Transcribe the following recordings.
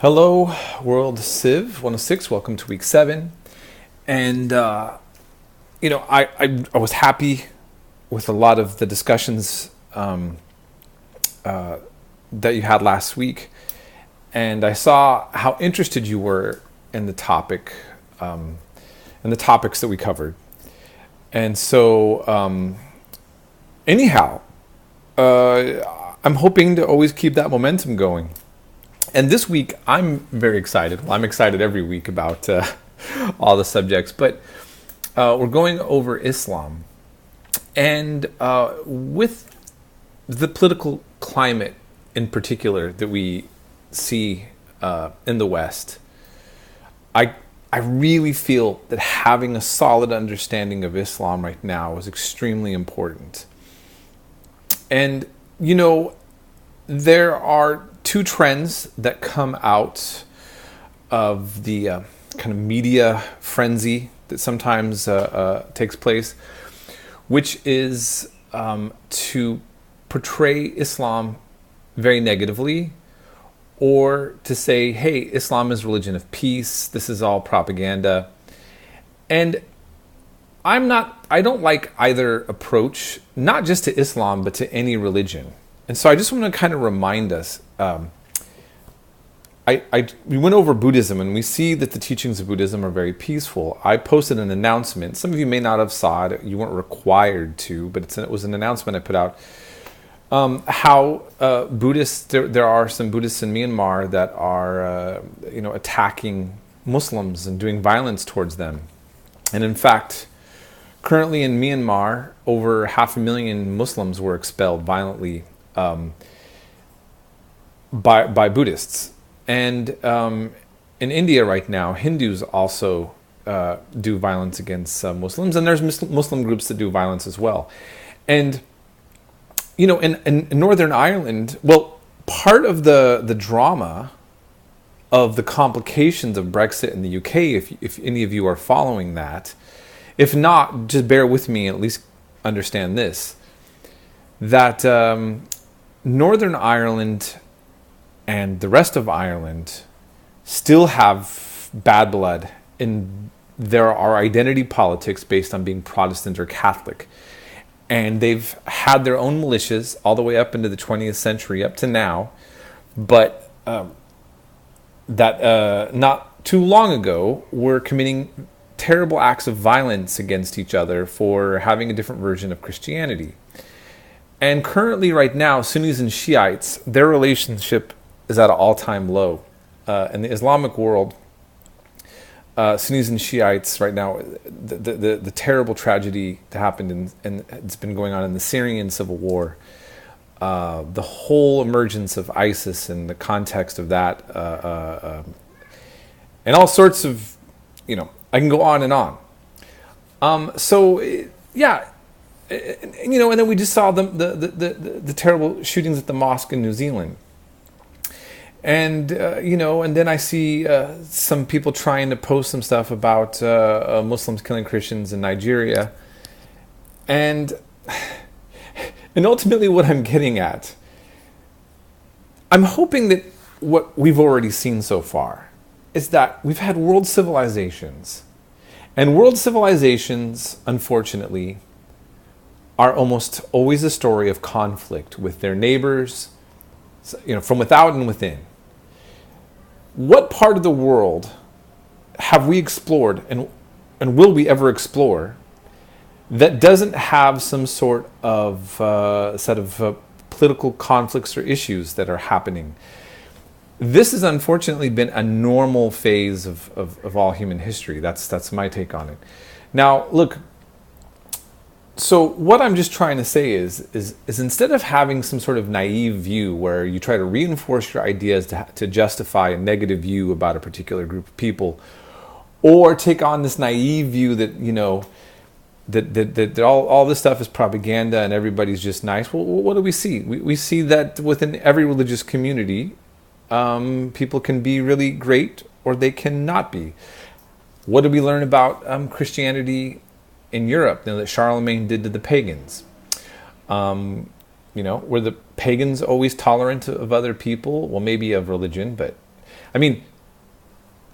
Hello, World Civ 106. Welcome to week 7. And, I was happy with a lot of the discussions that you had last week. And I saw how interested you were in the topic, and the topics that we covered. And so, anyhow, I'm hoping to always keep that momentum going. And this week, I'm very excited. Well, I'm excited every week about all the subjects, but we're going over Islam. And with the political climate in particular that we see in the West, I really feel that having a solid understanding of Islam right now is extremely important. And, there are two trends that come out of the kind of media frenzy that sometimes takes place, which is to portray Islam very negatively, or to say, hey, Islam is a religion of peace, this is all propaganda. And I don't like either approach, not just to Islam, but to any religion. And so I just want to kind of remind us, we went over Buddhism, and we see that the teachings of Buddhism are very peaceful. I posted an announcement. Some of you may not have saw it. You weren't required to, but it was an announcement I put out. How Buddhists, there are some Buddhists in Myanmar that are, attacking Muslims and doing violence towards them. And in fact, currently in Myanmar, over 500,000 Muslims were expelled violently by Buddhists. And in India right now, Hindus also do violence against Muslims, and there's Muslim groups that do violence as well. And in Northern Ireland, well, part of the drama of the complications of Brexit in the UK, if any of you are following that, if not, just bear with me and at least understand this, that Northern Ireland and the rest of Ireland still have bad blood, and there are identity politics based on being Protestant or Catholic. And they've had their own militias all the way up into the 20th century, up to now. But not too long ago were committing terrible acts of violence against each other for having a different version of Christianity. And currently, right now, Sunnis and Shiites, their relationship is at an all-time low. In the Islamic world, Sunnis and Shiites right now, the terrible tragedy that happened and it's been going on in the Syrian civil war, the whole emergence of ISIS in the context of that, and all sorts of, I can go on and on. And then we just saw the terrible shootings at the mosque in New Zealand. And, and then I see some people trying to post some stuff about Muslims killing Christians in Nigeria. And ultimately what I'm getting at, I'm hoping that what we've already seen so far is that we've had world civilizations. And world civilizations, unfortunately, are almost always a story of conflict with their neighbors, from without and within. What part of the world have we explored and will we ever explore that doesn't have some sort of set of political conflicts or issues that are happening? This has unfortunately been a normal phase of all human history. That's my take on it. Now, look, so what I'm just trying to say is instead of having some sort of naive view where you try to reinforce your ideas to justify a negative view about a particular group of people, or take on this naive view that, that all this stuff is propaganda and everybody's just nice, well, what do we see? We see that within every religious community, people can be really great or they cannot be. What did we learn about Christianity in Europe, that Charlemagne did to the pagans? Were the pagans always tolerant of other people? Well, maybe of religion, but I mean,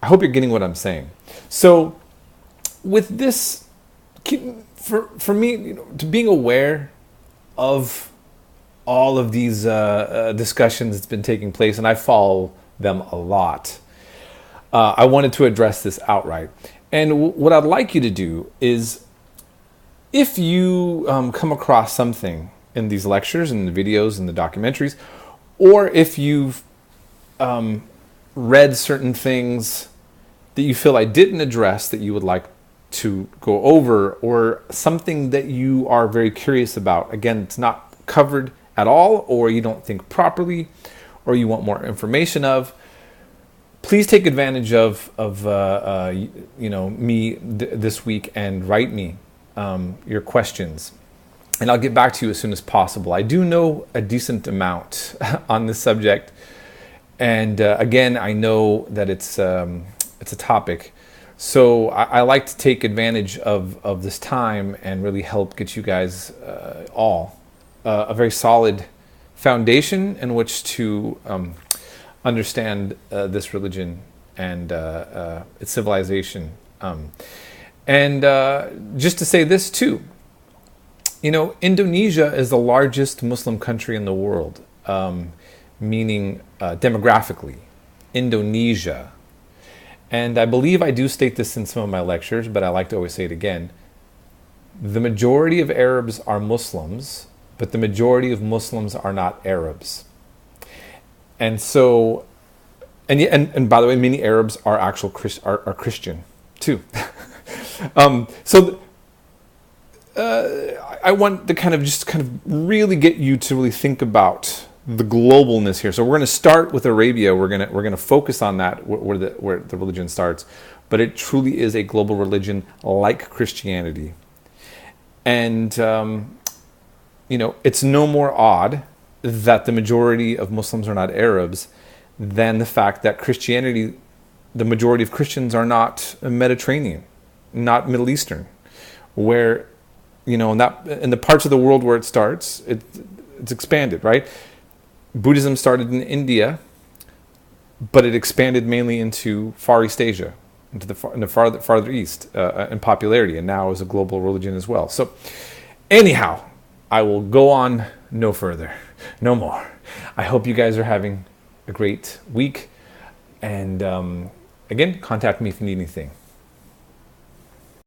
I hope you're getting what I'm saying. So with this, for me, to being aware of all of these discussions that's been taking place, and I follow them a lot, I wanted to address this outright. And what I'd like you to do is, if you come across something in these lectures and the videos and the documentaries, or if you've read certain things that you feel I didn't address that you would like to go over, or something that you are very curious about, again, it's not covered at all, or you don't think properly, or you want more information of, please take advantage of me this week and write me your questions, and I'll get back to you as soon as possible. I do know a decent amount on this subject, and again, I know that it's a topic, so I like to take advantage of this time and really help get you guys all a very solid foundation in which to understand this religion and its civilization. And just to say this too, Indonesia is the largest Muslim country in the world, meaning demographically, Indonesia. And I believe I do state this in some of my lectures, but I like to always say it again. The majority of Arabs are Muslims, but the majority of Muslims are not Arabs. And so, and by the way, many Arabs are actual are Christian too. I want to kind of really get you to really think about the globalness here. So we're going to start with Arabia. We're going to focus on that where the religion starts, but it truly is a global religion like Christianity, and it's no more odd that the majority of Muslims are not Arabs than the fact that Christianity, the majority of Christians are not Mediterranean, not Middle Eastern, where in the parts of the world where it starts, it's expanded, right? Buddhism started in India, but it expanded mainly into Far East Asia, into the farther east in popularity, and now is a global religion as well. So anyhow, I will go on no further, no more. I hope you guys are having a great week, and again, contact me if you need anything.